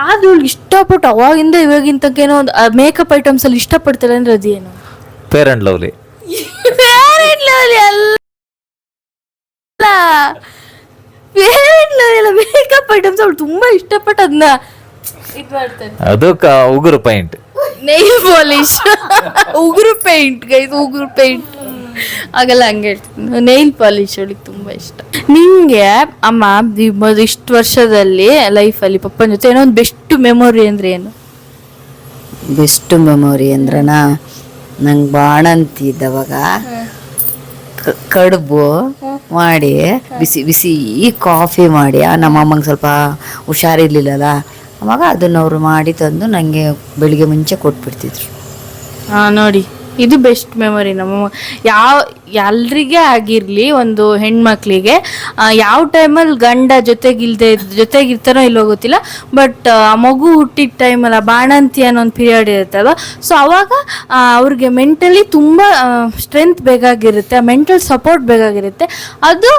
B: ಆದ್ರೂ ಅವಳಿಗೆ ಇಷ್ಟಪಟ್ಟು ಅವಾಗಿಂದ ಇವಾಗಿನ ತನಕ ಏನೋ ಒಂದು ಮೇಕಪ್ ಐಟಮ್ಸ್ ಅಲ್ಲಿ ಇಷ್ಟಪಡ್ತಾಳೆ ಅಂದ್ರೆ ಅದೇನು?
A: Fair and lovely.
B: Makeup items ಅವಳು ತುಂಬಾ ಇಷ್ಟಪಟ್ಟು ಅದನ್ನ ಇದು ಮಾಡ್ತಾನೆ.
A: ಅದು ಉಗುರು ಪೈಂಟ್,
B: ನೈಲ್ ಪಾಲಿಶ್, ಉಗುರು ಪೇಂಟ್ ಗೈಸ್, ಉಗುರು ಪೇಂಟ್ ಆಗಲ್ಲ, ಹಂಗೆ ಹೇಳ್ತೀನಿ. ನೈಲ್ ಪಾಲಿಶ್ ಅವಳಿಗೆ ತುಂಬಾ ಇಷ್ಟ. ನಿಂಗೆ ಅಮ್ಮ ಇಷ್ಟು ವರ್ಷದಲ್ಲಿ ಲೈಫಲ್ಲಿ ಪಪ್ಪನ ಜೊತೆ ಏನೋ ಒಂದು ಬೆಸ್ಟ್ ಮೆಮೊರಿ ಅಂದ್ರೆ ಏನು?
C: ಬೆಸ್ಟ್ ಮೆಮೊರಿ ಅಂದ್ರನಾ, ನಂಗೆ ಬಾಣಂತಿ ಇದ್ದವಾಗ ಕಡುಬು ಮಾಡಿ ಬಿಸಿ ಬಿಸಿ ಕಾಫಿ ಮಾಡಿ, ನಮ್ಮ ಅಮ್ಮಂಗೆ ಸ್ವಲ್ಪ ಹುಷಾರಿರ್ಲಿಲ್ಲಲ್ಲ ಅವಾಗ ಅದನ್ನ ಅವರು ಮಾಡಿ ತಂದು ನನಗೆ ಬೆಳಿಗ್ಗೆ ಮುಂಚೆ ಕೊಟ್ಬಿಡ್ತಿದ್ರು.
B: ನೋಡಿ, ಇದು ಬೆಸ್ಟ್ ಮೆಮೊರಿ. ನಮ್ಮ ಎಲ್ರಿಗೆ ಆಗಿರ್ಲಿ, ಒಂದು ಹೆಣ್ಮಕ್ಳಿಗೆ ಯಾವ ಟೈಮಲ್ಲಿ ಗಂಡ ಜೊತೆಗಿರ್ತಾನೋ ಇಲ್ಲೋ ಗೊತ್ತಿಲ್ಲ, ಬಟ್ ಆ ಮಗು ಹುಟ್ಟಿದ ಟೈಮಲ್ಲ ಬಾಣಂತಿ ಅನ್ನೋ ಒಂದು ಪೀರಿಯಡ್ ಇರುತ್ತಲ್ವ, ಸೊ ಅವಾಗ ಅವ್ರಿಗೆ ಮೆಂಟಲಿ ತುಂಬ ಸ್ಟ್ರೆಂತ್ ಬೇಕಾಗಿರುತ್ತೆ, ಮೆಂಟಲ್ ಸಪೋರ್ಟ್ ಬೇಕಾಗಿರುತ್ತೆ. ಅದು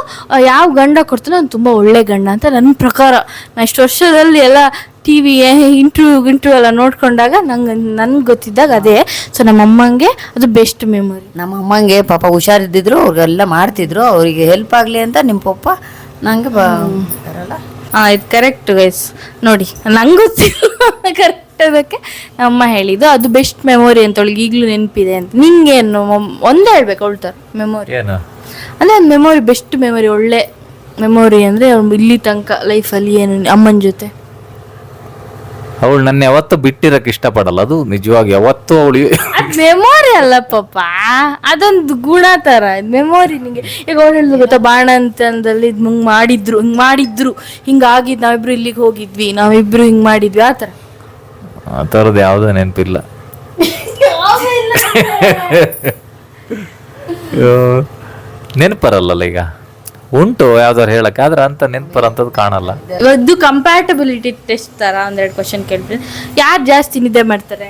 B: ಯಾವ ಗಂಡ ಕೊಡ್ತಾನೋ ಅದು ತುಂಬ ಒಳ್ಳೆ ಗಂಡ ಅಂತ ನನ್ನ ಪ್ರಕಾರ. ನಾನು ಇಷ್ಟು ವರ್ಷದಲ್ಲಿ ಎಲ್ಲ TV ಇಂಟ್ರ್ಯೂ ಎಲ್ಲ ನೋಡ್ಕೊಂಡಾಗ ನನ್ಗೆ ಗೊತ್ತಿದ್ದಾಗ ಅದೇ. ಸೊ ನಮ್ಮ ಅಮ್ಮಂಗೆ ಅದು ಬೆಸ್ಟ್ ಮೆಮೊರಿ.
C: ನಮ್ಮ ಅಮ್ಮಂಗೆ ಪಾಪ ಹುಷಾರಿದ್ದಿದ್ರು, ಅವ್ರಿಗೆಲ್ಲ ಮಾಡ್ತಿದ್ರು, ಅವರಿಗೆ ಹೆಲ್ಪ್ ಆಗಲಿ ಅಂತ ನಿಮ್ಮ ಪಪ್ಪ ನಂಗೆ ಬರಲ್ಲ.
B: ಇದು ಕರೆಕ್ಟ್ ಗೈಸ್, ನೋಡಿ ನಂಗೆ ಗೊತ್ತಿಲ್ಲ ಕರೆಕ್ಟ್ ಅದಕ್ಕೆ ನಮ್ಮ ಹೇಳಿದ್ದು ಅದು ಬೆಸ್ಟ್ ಮೆಮೊರಿ ಅಂತ ಅವಳಿಗೆ ಈಗಲೂ ನೆನಪಿದೆ ಅಂತ. ನಿಂಗೇನು ಒಂದೇ ಹೇಳ್ಬೇಕು ಅವಳ್ತಾರೆ ಮೆಮೊರಿ ಅಂದರೆ ಒಂದು ಮೆಮೊರಿ, ಬೆಸ್ಟ್ ಮೆಮೊರಿ, ಒಳ್ಳೆ ಮೆಮೊರಿ ಅಂದರೆ ಇಲ್ಲಿ ತನಕ ಲೈಫಲ್ಲಿ ಏನು ಅಮ್ಮನ ಜೊತೆ?
A: ಅವಳು ನನ್ನ ಯಾವತ್ತೂ ಬಿಟ್ಟಿರಕ್ಕೆ ಇಷ್ಟಪಡಲ್ಲ, ಅದು ನಿಜವಾಗಿ ಯಾವತ್ತೂ ಅವಳು
B: ಮೆಮೊರಿ ಅಲ್ಲ ಪಾಪ, ಅದೊಂದು ಗುಣ ತರ ಮೆಮೊರಿ. ನಿಂಗೆ ಈಗ ಅವ್ರು ಹೇಳಿದ್ರು ಗೊತ್ತಾ, ಬಾಣಂತನದಲ್ಲಿ ಹಿಂಗ್ ಮಾಡಿದ್ರು ಹಿಂಗಾಗಿದ್, ನಾವಿಬ್ರು ಇಲ್ಲಿಗೆ ಹೋಗಿದ್ವಿ, ನಾವಿಬ್ರು ಹಿಂಗ್ ಮಾಡಿದ್ವಿ, ಆ
A: ಥರದ್ದು ಯಾವುದೋ ನೆನಪಿಲ್ಲ. ನೆನಪರಲ್ಲ ಈಗ, ಉಂಟು ಯಾವ್ದಾರು ಹೇಳಕ್ಕೆ, ಆದ್ರೆ ಅಂತ ನೆನಪರಂಥದ್ದು ಕಾಣಲ್ಲ.
B: ಇದು ಕಂಪ್ಯಾಟಬಿಲಿಟಿ ಟೆಸ್ಟ್ ತರ ಒಂದೆರಡು ಕ್ವಶನ್ ಕೇಳ್ತೀನಿ. ಯಾರು ಜಾಸ್ತಿ ನಿದ್ದೆ ಮಾಡ್ತಾರೆ?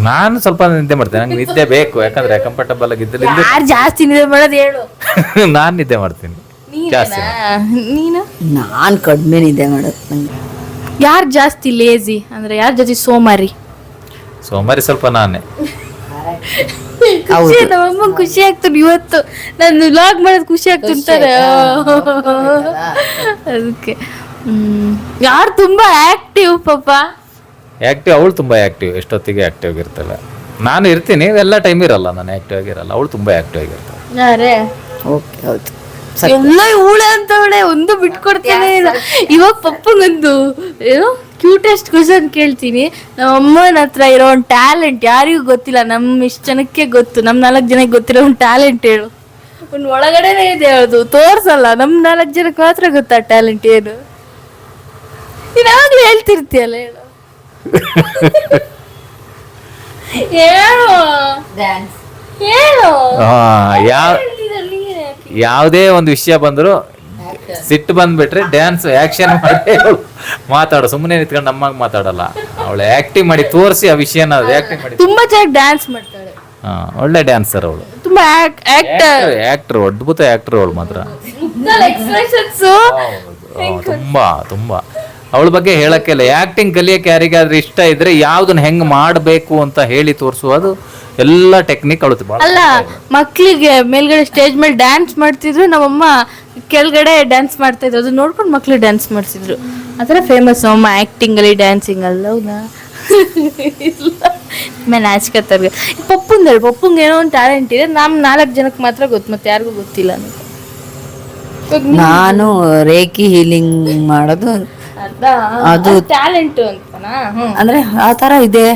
A: ನಾನು ಸ್ವಲ್ಪ ನಿದ್ದೆ ಮಾಡ್ತೇನೆ, ನಂಗೆ ನಿದ್ದೆ ಬೇಕು, ಯಾಕಂದ್ರೆ ಕಂಫರ್ಟಬಲ್ ಆಗಿದ್ದಲ್ಲಿ.
B: ಯಾರು ಜಾಸ್ತಿ ನಿದ್ದೆ ಮಾಡೋದು ಹೇಳು?
A: ನಾನು ನಿದ್ದೆ ಮಾಡ್ತೀನಿ ಜಾಸ್ತಿ.
B: ನೀನು?
C: ನಾನು ಕಡಿಮೆ ನಿದ್ದೆ ಮಾಡೋದು.
B: ಯಾರು ಜಾಸ್ತಿ ಲೇಜಿ ಅಂದ್ರೆ ಯಾರು ಜಾಸ್ತಿ ಸೋಮಾರಿ?
A: ಸೋಮಾರಿ ಸ್ವಲ್ಪ ನಾನೇ.
B: ನಮ್ಮಮ್ಮ ಖುಷಿ ಆಗ್ತದೆ ಇವತ್ತು ನಾನು ವ್ಲಾಗ್ ಮಾಡೋದು, ಖುಷಿ ಆಗ್ತಿರ್ತಾರೆ ಅದಕ್ಕೆ. ಯಾರು ತುಂಬಾ ಆಕ್ಟಿವ್? ಪಾಪ
A: ಆಕ್ಟಿವ್, ಅವಳು ತುಂಬಾ ಆಕ್ಟಿವ್, ಎಷ್ಟೊತ್ತಿಗೆ ಆಕ್ಟಿವ್ ಆಗಿರ್ತಾಳೆ. ನಾನು ಇರ್ತೀನಿ, ಎಲ್ಲ ಟೈಮ್ ಇರಲ್ಲ, ನಾನು ಆಕ್ಟಿವ್ ಆಗಿರಲ್ಲ, ಅವಳು ತುಂಬಾ ಆಕ್ಟಿವ್ ಆಗಿರ್ತಾಳೆ.
B: ಯಾರೇ?
C: ಓಕೆ, ಹೌದು.
B: ಎಲ್ಲ ಇವಳೆ ಅಂತವಳೆ, ಒಂದು ಬಿಟ್ಕೊಡ್ತಾನೆ ಇಲ್ಲ. ಇವಾಗ ಪಪ್ಪಂಗಂದು ಏನೋ ಕ್ಯೂಟೆಸ್ಟ್ ಕ್ವಶನ್ ಕೇಳ್ತೀನಿ. ನಮ್ಮ ಅಮ್ಮನ ಹತ್ರ ಇರೋ ಒಂದು ಟ್ಯಾಲೆಂಟ್ ಯಾರಿಗೂ ಗೊತ್ತಿಲ್ಲ, ನಮ್ಮ ಇಷ್ಟು ಜನಕ್ಕೆ ಗೊತ್ತು, ನಮ್ಮ 4 ಜನಕ್ಕೆ ಗೊತ್ತಿರೋ ಒಂದು ಟ್ಯಾಲೆಂಟ್ ಹೇಳು. ಒಂದು ಒಳಗಡೆನೇ ಇದೆ, ಅದು ತೋರ್ಸಲ್ಲ, ನಮ್ಮ 4 ಜನಕ್ಕೆ ಮಾತ್ರ ಗೊತ್ತಾ ಟ್ಯಾಲೆಂಟ್ ಏನು. ನೀನಾಗ್ಲೂ ಹೇಳ್ತಿರ್ತೀಯಲ್ಲ, ಹೇಳು ಹೇಳು ಹೇಳು.
A: ಯಾವುದೇ ಒಂದು ವಿಷಯ ಬಂದ್ರು ಸಿಟ್ಟು ಬಂದ್ಬಿಟ್ರೆ ಡ್ಯಾನ್ಸ್ ಆಕ್ಷನ್ ಮಾಡಿ ಮಾತಾಡೋ, ಸುಮ್ಮನೆ ನಿಂತ್ಕೊಂಡು ನಮ್ಮಾಗ ಮಾತಾಡಲ್ಲ, ಅವಳು ಆಕ್ಟಿಂಗ್ ಮಾಡಿ ತೋರಿಸಿ ಆ ವಿಷಯನ ಆಕ್ಟಿಂಗ್ ಮಾಡಿ
B: ತುಂಬಾ ಚೆನ್ನಾಗಿ ಡ್ಯಾನ್ಸ್ ಮಾಡ್ತಾಳೆ.
A: ಒಳ್ಳೆ ಡ್ಯಾನ್ಸರ್ ಅವಳು,
B: ತುಂಬಾ ಆಕ್ಟರ್,
A: ಅದ್ಭುತ ಆಕ್ಟರ್ ಅವಳು ಮಾತ್ರ. ತುಂಬಾ ತುಂಬಾ ಅವಳ ಬಗ್ಗೆ ಹೇಳಕ್ಕೆಲ್ಲ. ಆಕ್ಟಿಂಗ್ ಕಲಿಯಕ್ಕೆ ಯಾರಿಗಾದ್ರೂ ಇಷ್ಟ ಇದ್ರೆ ಯಾವ್ದನ್ನ ಹೆಂಗ್ ಮಾಡಬೇಕು ಅಂತ ಹೇಳಿ ತೋರಿಸುವುದು ಎಲ್ಲ ಟೆಕ್ನಿಕ್ ಅವಳು.
B: ಅಲ್ಲ, ಮಕ್ಳಿಗೆ ಮೇಲ್ಗಡೆ ಸ್ಟೇಜ್ ಮೇಲೆ ಡ್ಯಾನ್ಸ್ ಮಾಡ್ತಿದ್ರು, ನಮ್ಮಮ್ಮ ಕೆಳಗಡೆ ಡ್ಯಾನ್ಸ್ ಮಾಡ್ತಾ ಇದ್ರು, ಅದು ನೋಡ್ಕೊಂಡು ಮಕ್ಳು ಡ್ಯಾನ್ಸ್ ಮಾಡ್ತಿದ್ರು. ಆ ಥರ ಫೇಮಸ್ ನಮ್ಮಮ್ಮ ಆಕ್ಟಿಂಗ್ ಅಲ್ಲಿ, ಡ್ಯಾನ್ಸಿಂಗ್ ಅಲ್ಲ. ಹೌದಾ? ಮೇಲೆ ನಾಚ್ಕೋತಾರೆ. ಪಪ್ಪಂದೇಳಿ ಪಪ್ಪಂಗೆ ಏನೋ ಒಂದು ಟ್ಯಾಲೆಂಟ್ ಇದೆ, ನಮ್ಮ 4 ಜನಕ್ಕೆ ಮಾತ್ರ ಗೊತ್ತು, ಮತ್ತೆ ಯಾರಿಗೂ ಗೊತ್ತಿಲ್ಲ ನನಗೆ.
C: ನಾನು ರೇಖಿ ಹೀಲಿಂಗ್ ಮಾಡೋದು
B: ಅದು ಟ್ಯಾಲೆಂಟ್ ಅಂತನಾ?
C: ಅಂದ್ರೆ ಆ ತರ ಇದೆ.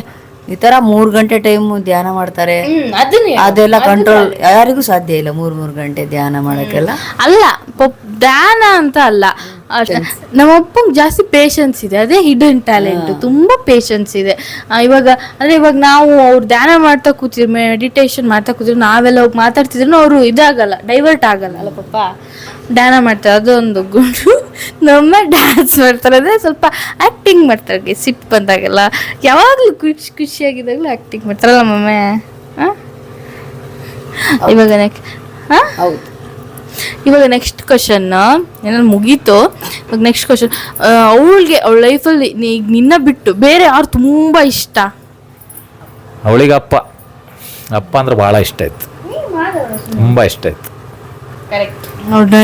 C: ಈ ತರ 3 ಗಂಟೆ ಟೈಮ್ ಧ್ಯಾನ ಮಾಡ್ತಾರೆ, ಅದೆಲ್ಲ ಕಂಟ್ರೋಲ್ ಯಾರಿಗೂ ಸಾಧ್ಯ ಇಲ್ಲ. 3 ಗಂಟೆ ಧ್ಯಾನ ಮಾಡಕ್ಕೆಲ್ಲ
B: ಅಲ್ಲ, ಧ್ಯಾನ ಅಂತ ಅಲ್ಲ, ನಮ್ಮ ಅಪ್ಪಂಗೆ ಜಾಸ್ತಿ ಪೇಷನ್ಸ್ ಇದೆ, ಅದೇ ಹಿಡನ್ ಟ್ಯಾಲೆಂಟ್. ತುಂಬಾ ಪೇಷನ್ಸ್ ಇದೆ. ಇವಾಗ ನಾವು ಅವ್ರು ಧ್ಯಾನ ಮಾಡ್ತಾ ಕೂತಿದ್ರು, ಮೆಡಿಟೇಷನ್ ಮಾಡ್ತಾ ಕೂತಿದ್ರು, ನಾವೆಲ್ಲ ಹೋಗಿ ಮಾತಾಡ್ತಿದ್ರು, ಅವರು ಇದಾಗಲ್ಲ, ಡೈವರ್ಟ್ ಆಗಲ್ಲ ಅಲ್ಲ ಪಾಪ, ಧ್ಯಾನ ಮಾಡ್ತಾರೆ. ಅದೊಂದು ಗುಂಡು. ನಮ್ಮ ಡ್ಯಾನ್ಸ್ ಮಾಡ್ತಾರೆ, ಅಂದರೆ ಸ್ವಲ್ಪ ಆ್ಯಕ್ಟಿಂಗ್ ಮಾಡ್ತಾರೆ, ಸಿಟ್ಟು ಬಂದಾಗೆಲ್ಲ, ಯಾವಾಗಲೂ ಖುಷಿಯಾಗಿದ್ದಾಗಲೂ ಆ್ಯಕ್ಟಿಂಗ್ ಮಾಡ್ತಾರಲ್ಲ ಮಮ್ಮೆ. ಇವಾಗ ನೆಕ್ಸ್ಟ್ ಕ್ವಶನ್ ಏನಾದ್ರು ಮುಗೀತು. ಇವಾಗ ನೆಕ್ಸ್ಟ್ ಕ್ವಶನ್, ಅವಳ ಲೈಫಲ್ಲಿ ಈಗ ನಿನ್ನ ಬಿಟ್ಟು ಬೇರೆ ಯಾರು ತುಂಬ ಇಷ್ಟ?
A: ಅವಳಿಗೆ ಅಪ್ಪ ಅಂದ್ರೆ ಭಾಳ ಇಷ್ಟ ಆಯ್ತು, ತುಂಬ ಇಷ್ಟ ಆಯ್ತು.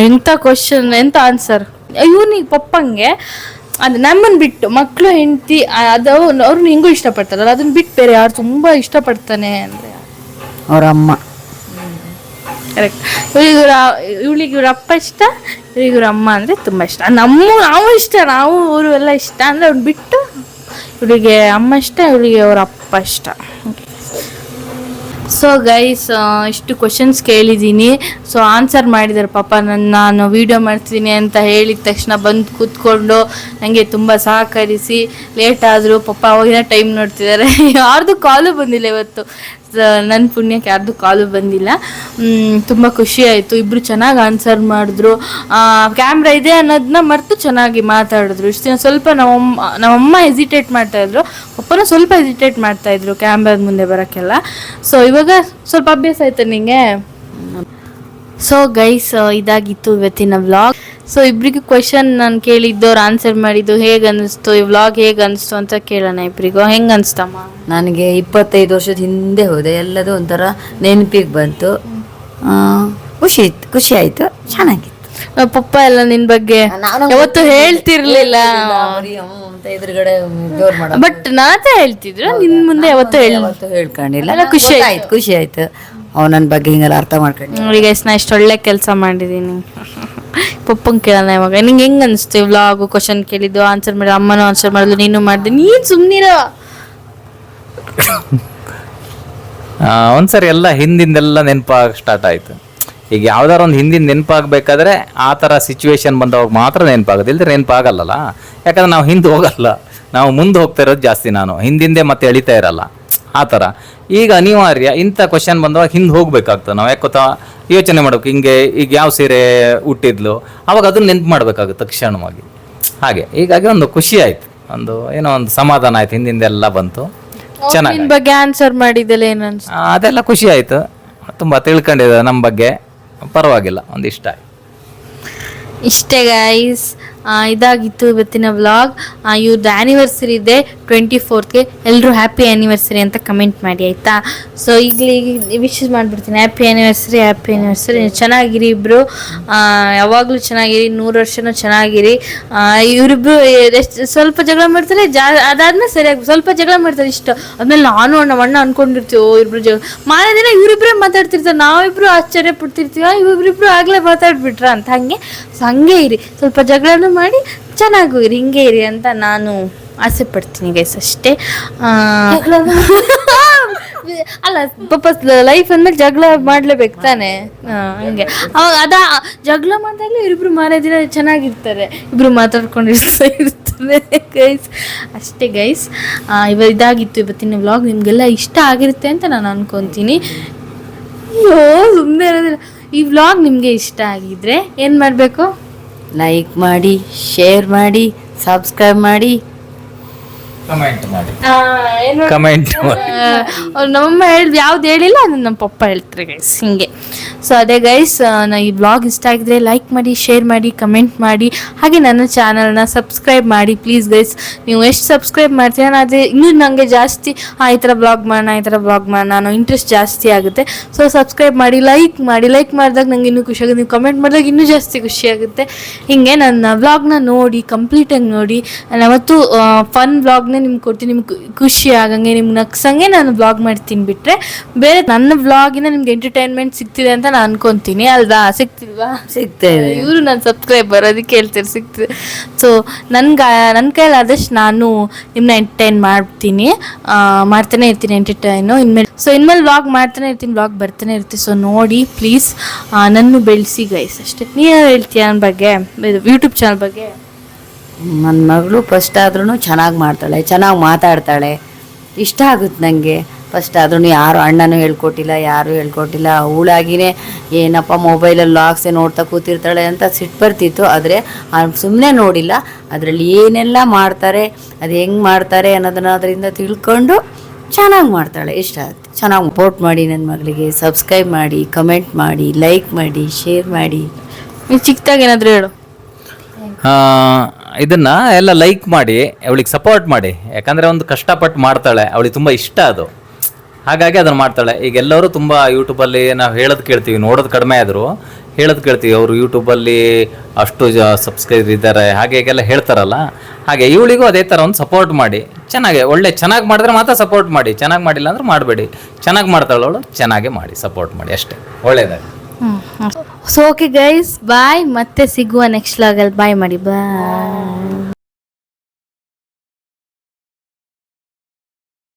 B: ಎಂಥ ಕ್ವಶನ್, ಎಂಥ ಆನ್ಸರ್. ಇವನಿಗೆ ಪಪ್ಪಂಗೆ ಅದು ನಮ್ಮನ್ನು ಬಿಟ್ಟು ಮಕ್ಕಳು ಹೆಂಡತಿ ಅದು ಅವ್ರನ್ನ ಹಿಂಗೂ ಇಷ್ಟಪಡ್ತಾರಲ್ಲ, ಅದನ್ನ ಬಿಟ್ಟು ಬೇರೆ ಯಾರು ತುಂಬ ಇಷ್ಟಪಡ್ತಾನೆ ಅಂದರೆ
C: ಅವ್ರ ಅಮ್ಮ.
B: ಕರೆಕ್ಟ್. ಇವಳಿಗೆ ಇವ್ರ ಅಪ್ಪ ಇಷ್ಟ, ಇವಳಿಗೆ ಇವ್ರ ಅಮ್ಮ ಅಂದರೆ ತುಂಬ ಇಷ್ಟ. ನಾವು ಇಷ್ಟ, ನಾವು ಅವರು ಎಲ್ಲ ಇಷ್ಟ ಅಂದರೆ ಅವ್ನು ಬಿಟ್ಟು ಇವಳಿಗೆ ಅಮ್ಮ ಇಷ್ಟ, ಇವಳಿಗೆ ಅವ್ರ ಅಪ್ಪ ಇಷ್ಟ. ಸೊ ಗೈಸ್, ಇಷ್ಟು ಕ್ವಶನ್ಸ್ ಕೇಳಿದ್ದೀನಿ. ಸೊ ಆನ್ಸರ್ ಮಾಡಿದ್ದಾರೆ ಪಾಪ. ನಾನು ವೀಡಿಯೋ ಮಾಡ್ತೀನಿ ಅಂತ ಹೇಳಿದ ತಕ್ಷಣ ಬಂದು ಕೂತ್ಕೊಂಡು ನನಗೆ ತುಂಬ ಸಹಕರಿಸಿ, ಲೇಟ್ ಆದರೂ ಪಾಪ ಅವಾಗಿನ ಟೈಮ್ ನೋಡ್ತಿದ್ದಾರೆ. ಯಾರ್ದು ಕಾಲು ಬಂದಿಲ್ಲ ಇವತ್ತು, ನನ್ನ ಪುಣ್ಯಕ್ಕೆ ಯಾರ್ದು ಕಾಲು ಬಂದಿಲ್ಲ. ತುಂಬ ಖುಷಿ ಆಯಿತು. ಇಬ್ಬರು ಚೆನ್ನಾಗಿ ಆನ್ಸರ್ ಮಾಡಿದ್ರು. ಕ್ಯಾಮ್ರಾ ಇದೆ ಅನ್ನೋದನ್ನ ಮರೆತು ಚೆನ್ನಾಗಿ ಮಾತಾಡಿದ್ರು. ಇಷ್ಟು ದಿನ ಸ್ವಲ್ಪ ನಮ್ಮಮ್ಮ ಹೆಸಿಟೇಟ್ ಮಾಡ್ತಾಯಿದ್ರು, ಪಪ್ಪನೂ ಸ್ವಲ್ಪ ಹೆಸಿಟೇಟ್ ಮಾಡ್ತಾಯಿದ್ರು ಕ್ಯಾಮ್ರಾದ ಮುಂದೆ ಬರೋಕ್ಕೆಲ್ಲ. ಸೊ ಇವಾಗ ಸ್ವಲ್ಪ ಅಭ್ಯಾಸ ಆಯ್ತು ನಿಂಗೆ. ಸೊ ಗೈಸ್, ಇದಾಗಿತ್ತು ಇವತ್ತಿನ ವ್ಲಾಗ್. ಸೊ ಇಬ್ಬರಿಗೂ ಕ್ವಶನ್ ನಾನು ಕೇಳಿದ್ದವ್ರು ಆನ್ಸರ್ ಮಾಡಿದ್ದು ಹೇಗೆ ಅನ್ನಿಸ್ತು, ಈ ವ್ಲಾಗ್ ಹೇಗೆ ಅನ್ನಿಸ್ತು ಅಂತ ಕೇಳೋಣ. ಇಬ್ಬರಿಗೂ ಹೆಂಗೆ ಅನಿಸ್ತಮ್ಮ?
C: ನನಗೆ 25 ವರ್ಷದ ಹಿಂದೆ ಹೋದೆ, ಎಲ್ಲದೂ ಒಂಥರ ನೆನಪಿಗೆ ಬಂತು. ಖುಷಿ ಆಯ್ತು, ಚೆನ್ನಾಗಿತ್ತು.
B: ಪಪ್ಪ ಎಲ್ಲ ನಿನ್ ಬಗ್ಗೆ ಯಾವತ್ತು ಹೇಳ್ತಿರ್ಲಿಲ್ಲ,
C: ಎದುರುಗಡೆ
B: ಬಟ್ ನಾತ ಹೇಳ್ತಿದ್ರು, ನಿನ್ ಮುಂದೆ ಯಾವತ್ತು
C: ಹೇಳ್ಕೊಂಡಿಲ್ಲ. ಖುಷಿ ಆಯ್ತು ಅವ್ ನನ್ನ ಬಗ್ಗೆ ಹಿಂಗೆಲ್ಲ ಅರ್ಥ ಮಾಡ್ಕೊಂಡು.
B: ಈಗ ನಾ ಇಷ್ಟು ಒಳ್ಳೆ ಕೆಲಸ ಮಾಡಿದೀನಿ. ಪಪ್ಪಂಗೆ ಕೇಳೋಣ ಇವಾಗ, ನಿಂಗೆ ಹೆಂಗ್ ಅನಿಸ್ತು ವ್ಲಾಗು? ಕ್ವಶನ್ ಕೇಳಿದ್ದು, ಆನ್ಸರ್ ಮಾಡಿ, ಅಮ್ಮನೂ ಆನ್ಸರ್ ಮಾಡಿದ್ಲು, ನೀನು ಮಾಡಿದೆ, ನೀನು ಸುಮ್ಮನಿರೋ.
A: ಒಂದ್ಸರಿ ಎಲ್ಲ ಹಿಂದಿಂದೆಲ್ಲ ನೆನಪಾಗ ಸ್ಟಾರ್ಟ್ ಆಯಿತು. ಈಗ ಯಾವ್ದಾರ ಒಂದು ಹಿಂದಿನ ನೆನಪಾಗಬೇಕಾದ್ರೆ ಆ ಥರ ಸಿಚುವೇಶನ್ ಬಂದವಾಗ ಮಾತ್ರ ನೆನಪಾಗೋದು, ಇಲ್ಲದ್ರೆ ನೆನಪಾಗಲ್ಲ. ಯಾಕಂದ್ರೆ ನಾವು ಹಿಂದೆ ಹೋಗಲ್ಲ, ನಾವು ಮುಂದೆ ಹೋಗ್ತಾ ಇರೋದು ಜಾಸ್ತಿ. ನಾನು ಹಿಂದಿಂದೆ ಮತ್ತೆ ಎಳಿತಾ ಇರಲ್ಲ ಆ ಥರ. ಈಗ ಅನಿವಾರ್ಯ ಇಂಥ ಕ್ವಶನ್ ಬಂದವಾಗ ಹಿಂದೆ ಹೋಗ್ಬೇಕಾಗ್ತದೆ ನಾವು. ಯಾಕೊತ್ತಾ ಯೋಚನೆ ಮಾಡ್ಬೇಕು, ಹಿಂಗೆ ಈಗ ಯಾವ ಸೀರೆ ಹುಟ್ಟಿದ್ಲು ಅವಾಗ ಅದನ್ನ ನೆನ್ಪು ಮಾಡಬೇಕಾಗುತ್ತೆ ತಕ್ಷಣವಾಗಿ. ಹಾಗೆ ಹೀಗಾಗಿ ಒಂದು ಖುಷಿ ಆಯ್ತು, ಏನೋ ಒಂದು ಸಮಾಧಾನ ಆಯ್ತು, ಹಿಂದಿಂದೆಲ್ಲ ಬಂತು. ಚೆನ್ನಾಗಿ
B: ಬಗ್ಗೆ ಆನ್ಸರ್ ಮಾಡಿದ್ದೆಲ್ಲ ಏನು
A: ಅದೆಲ್ಲ ಖುಷಿ ಆಯ್ತು. ತುಂಬ ತಿಳ್ಕೊಂಡಿದ್ದೆ ನಮ್ಮ ಬಗ್ಗೆ, ಪರವಾಗಿಲ್ಲ, ಒಂದು ಇಷ್ಟ ಆಯ್ತು.
B: ಇಷ್ಟೇ ಗೈಸ್, ಇದಾಗಿತ್ತು ಇವತ್ತಿನ ವ್ಲಾಗ್. ಇವ್ರದ್ದು ಆ್ಯನಿವರ್ಸರಿ ಇದೆ 24ಗೆ. ಎಲ್ಲರೂ ಹ್ಯಾಪಿ ಆ್ಯನಿವರ್ಸರಿ ಅಂತ ಕಮೆಂಟ್ ಮಾಡಿ ಆಯಿತಾ. ಸೊ ಈಗ ವಿಶಸ್ ಮಾಡಿಬಿಡ್ತೀನಿ, ಹ್ಯಾಪಿ ಆ್ಯನಿವರ್ಸರಿ. ಚೆನ್ನಾಗಿರಿ ಇಬ್ಬರು, ಯಾವಾಗಲೂ ಚೆನ್ನಾಗಿರಿ, 100 ವರ್ಷನೂ ಚೆನ್ನಾಗಿರಿ. ಇವರಿಬ್ರು ಸ್ವಲ್ಪ ಜಗಳ ಮಾಡ್ತಾರೆ, ಅದಾದ್ಮೇಲೆ ಸರಿಯಾಗಿ ಸ್ವಲ್ಪ ಜಗಳ ಮಾಡ್ತಾರೆ ಇಷ್ಟ. ಆದ್ಮೇಲೆ ನಾನು ನಮ್ಮ ಅಣ್ಣ ಅನ್ಕೊಂಡಿರ್ತೀವಿ ಇಬ್ರು ಜಗಳ ಮಾರನೇ ದಿನ ಇವರಿಬ್ಬರೇ ಮಾತಾಡ್ತಿರ್ತಾರೆ, ನಾವಿಬ್ರು ಆಶ್ಚರ್ಯ ಪಡ್ತಿರ್ತೀವಿ, ಇವರಿಬ್ರು ಆಗಲೇ ಮಾತಾಡ್ಬಿಟ್ರ ಅಂತ. ಹಂಗೆ ಇರಿ, ಸ್ವಲ್ಪ ಜಗಳನೂ ಮಾಡಿ ಚೆನ್ನಾಗೂ ಇರಿ, ಹಿಂಗೆ ಇರಿ ಅಂತ ನಾನು ಆಸೆ ಪಡ್ತೀನಿ ಗೈಸ್, ಅಷ್ಟೇ. ಅಲ್ಲ ಪಾಪ ಲೈಫ್ ಅಂದ್ಮೇಲೆ ಜಗಳ ಮಾಡ್ಲೇಬೇಕು ತಾನೆ. ಹಂಗೆ ಅದ ಜಗಳ ಮಾಡಿದಾಗಲೇ ಇವರಿಬ್ರು ಮಾರೇ ದಿನ ಚೆನ್ನಾಗಿರ್ತಾರೆ, ಇಬ್ರು ಮಾತಾಡ್ಕೊಂಡಿರ್ತಾರೆ ಗೈಸ್, ಅಷ್ಟೇ ಗೈಸ್. ಇದಾಗಿತ್ತು ಇವತ್ತಿನ ವ್ಲಾಗ್. ನಿಮಗೆಲ್ಲ ಇಷ್ಟ ಆಗಿರುತ್ತೆ ಅಂತ ನಾನು ಅನ್ಕೊತೀನಿ. ಅಯ್ಯೋ ಸುಮ್ಮನೆ ಇರೋದಿಲ್ಲ. ಈ ವ್ಲಾಗ್ ನಿಮಗೆ ಇಷ್ಟ ಆಗಿದ್ರೆ ಏನು ಮಾಡಬೇಕು?
C: ಲೈಕ್ ಮಾಡಿ, ಶೇರ್ ಮಾಡಿ, ಸಬ್ಸ್ಕ್ರೈಬ್ ಮಾಡಿ,
A: ಕಮೆಂಟ್
B: ನಮ್ಮಮ್ಮ ಯಾವ್ದು ಹೇಳಿಲ್ಲ ಅದನ್ನ ನಮ್ಮ ಪಪ್ಪ ಹೇಳ್ತಾರೆ ಗೈಸ್, ಹಿಂಗೆ. ಸೊ ಅದೇ ಗೈಸ್, ಈ ವ್ಲಾಗ್ ಇಷ್ಟ ಆಗಿದ್ರೆ ಲೈಕ್ ಮಾಡಿ, ಶೇರ್ ಮಾಡಿ, ಕಮೆಂಟ್ ಮಾಡಿ, ಹಾಗೆ ನನ್ನ ಚಾನಲ್ನ ಸಬ್ಸ್ಕ್ರೈಬ್ ಮಾಡಿ ಪ್ಲೀಸ್ ಗೈಸ್. ನೀವು ಎಷ್ಟು ಸಬ್ಸ್ಕ್ರೈಬ್ ಮಾಡ್ತೀರ ಅದೇ ಇನ್ನೂ ನನಗೆ ಜಾಸ್ತಿ ಈ ಥರ ವ್ಲಾಗ್ ಮಾಡೋಣ ಅನ್ನೋ ಇಂಟ್ರೆಸ್ಟ್ ಜಾಸ್ತಿ ಆಗುತ್ತೆ. ಸೊ ಸಬ್ಸ್ಕ್ರೈಬ್ ಮಾಡಿ, ಲೈಕ್ ಮಾಡಿದಾಗ ನಂಗೆ ಇನ್ನೂ ಖುಷಿ ಆಗುತ್ತೆ. ನೀವು ಕಮೆಂಟ್ ಮಾಡಿದಾಗ ಇನ್ನೂ ಜಾಸ್ತಿ ಖುಷಿ ಆಗುತ್ತೆ. ಹಿಂಗೆ ನನ್ನ ವ್ಲಾಗ್ನ ನೋಡಿ, ಕಂಪ್ಲೀಟಾಗಿ ನೋಡಿ. ನಾನು ಯಾವತ್ತೂ ಫನ್ ವ್ಲಾಗ್ನ ವ್ಲಾಗ್ನ ನಿಮ್ಗೆ ಕೊಡ್ತೀನಿ, ನಿಮ್ಗೆ ಖುಷಿ ಆಗಂಗೆ ನಿಮ್ಗೆ ನಗ್ಸಂಗೆ ನಾನು ವ್ಲಾಗ್ ಮಾಡ್ತೀನಿ. ಬಿಟ್ಟರೆ ಬೇರೆ ನನ್ನ ವ್ಲಾಗಿನ ನಿಮ್ಗೆ ಎಂಟರ್ಟೈನ್ಮೆಂಟ್ ಸಿಗ್ತಿದೆ ಅಂತ ನಾನು ಅನ್ಕೊತೀನಿ ಅಲ್ವಾ? ಸಿಗ್ತಿಲ್ವಾ?
C: ಸಿಗ್ತಾ ಇದೆ.
B: ಇವರು ನನ್ನ ಸಬ್ಸ್ಕ್ರೈಬರ್, ಅದಕ್ಕೆ ಹೇಳ್ತಾರೆ ಸಿಗ್ತಿದೆ. ಸೊ ನನ್ನ ಕೈಲಾದಷ್ಟು ನಾನು ನಿಮ್ಮನ್ನ ಎಂಟರ್ಟೈನ್ ಮಾಡ್ತಾನೆ ಇರ್ತೀನಿ ಎಂಟರ್ಟೈನು ಇನ್ಮೇಲೆ ವ್ಲಾಗ್ ಮಾಡ್ತಾನೆ ಇರ್ತೀನಿ, ವ್ಲಾಗ್ ಬರ್ತಾನೆ ಇರ್ತೀನಿ. ಸೊ ನೋಡಿ ಪ್ಲೀಸ್ ನನ್ನ ಬೆಳೆಸಿ ಗೈಸ್ ಅಷ್ಟೇ. ನೀನು ಹೇಳ್ತೀಯ ನನ್ನ ಬಗ್ಗೆ, ಯೂಟ್ಯೂಬ್ ಚಾನಲ್ ಬಗ್ಗೆ?
C: ನನ್ನ ಮಗಳು ಫಸ್ಟ್ ಆದ್ರೂ ಚೆನ್ನಾಗಿ ಮಾಡ್ತಾಳೆ, ಚೆನ್ನಾಗಿ ಮಾತಾಡ್ತಾಳೆ, ಇಷ್ಟ ಆಗುತ್ತೆ ನನಗೆ. ಫಸ್ಟ್ ಆದ್ರೂ ಯಾರು ಅಣ್ಣನೂ ಹೇಳ್ಕೊಟ್ಟಿಲ್ಲ, ಯಾರೂ ಹೇಳ್ಕೊಟ್ಟಿಲ್ಲ. ಅವಳಾಗಿನೇ ಏನಪ್ಪ ಮೊಬೈಲಲ್ಲಿ ಲಾಗ್ಸೇ ನೋಡ್ತಾ ಕೂತಿರ್ತಾಳೆ ಅಂತ ಸಿಟ್ಟು ಬರ್ತಿತ್ತು. ಆದರೆ ಸುಮ್ಮನೆ ನೋಡಿಲ್ಲ, ಅದರಲ್ಲಿ ಏನೆಲ್ಲ ಮಾಡ್ತಾರೆ, ಅದು ಹೆಂಗೆ ಮಾಡ್ತಾರೆ ಅನ್ನೋದನ್ನ ಅದರಿಂದ ತಿಳ್ಕೊಂಡು ಚೆನ್ನಾಗಿ ಮಾಡ್ತಾಳೆ. ಇಷ್ಟ ಆಗುತ್ತೆ. ಚೆನ್ನಾಗಿ ಸಪೋರ್ಟ್ ಮಾಡಿ ನನ್ನ ಮಗಳಿಗೆ. ಸಬ್ಸ್ಕ್ರೈಬ್ ಮಾಡಿ, ಕಮೆಂಟ್ ಮಾಡಿ, ಲೈಕ್ ಮಾಡಿ, ಶೇರ್ ಮಾಡಿ.
B: ನೀವು ಚಿಕ್ಕದಾಗಿ ಏನಾದರೂ ಹೇಳು.
A: ಇದನ್ನ ಎಲ್ಲ ಲೈಕ್ ಮಾಡಿ, ಅವಳಿಗೆ ಸಪೋರ್ಟ್ ಮಾಡಿ. ಯಾಕಂದರೆ ಒಂದು ಕಷ್ಟಪಟ್ಟು ಮಾಡ್ತಾಳೆ, ಅವಳಿಗೆ ತುಂಬ ಇಷ್ಟ ಅದು, ಹಾಗಾಗಿ ಅದನ್ನು ಮಾಡ್ತಾಳೆ. ಈಗ ಎಲ್ಲರೂ ತುಂಬ ಯೂಟ್ಯೂಬಲ್ಲಿ ನಾವು ಹೇಳೋದು ಕೇಳ್ತೀವಿ, ನೋಡೋದು ಕಡಿಮೆ ಆದರೂ ಹೇಳೋದು ಕೇಳ್ತೀವಿ. ಅವರು ಯೂಟ್ಯೂಬಲ್ಲಿ ಅಷ್ಟು ಸಬ್ಸ್ಕ್ರೈಬರ್ ಇದ್ದಾರೆ ಹಾಗೆ ಹೀಗೆಲ್ಲ ಹೇಳ್ತಾರಲ್ಲ, ಹಾಗೆ ಇವಳಿಗೂ ಅದೇ ಥರ ಒಂದು ಸಪೋರ್ಟ್ ಮಾಡಿ. ಚೆನ್ನಾಗಿ ಮಾಡಿದ್ರೆ ಮಾತ್ರ ಸಪೋರ್ಟ್ ಮಾಡಿ, ಚೆನ್ನಾಗಿ ಮಾಡಿಲ್ಲ ಅಂದ್ರೆ ಮಾಡಬೇಡಿ. ಚೆನ್ನಾಗಿ ಮಾಡ್ತಾಳೆ ಅವಳು, ಚೆನ್ನಾಗೇ ಮಾಡಿ, ಸಪೋರ್ಟ್ ಮಾಡಿ ಅಷ್ಟೇ, ಒಳ್ಳೆಯದಾಗಿ.
B: ಸೊ ಓಕೆ ಗೈಸ್, ಬಾಯ್. ಮತ್ತೆ ಸಿಗುವ ನೆಕ್ಸ್ಟ್ ವ್ಲಾಗಲ್ಲಿ. ಬಾಯ್ ಮಾಡಿ, ಬಾಯ್.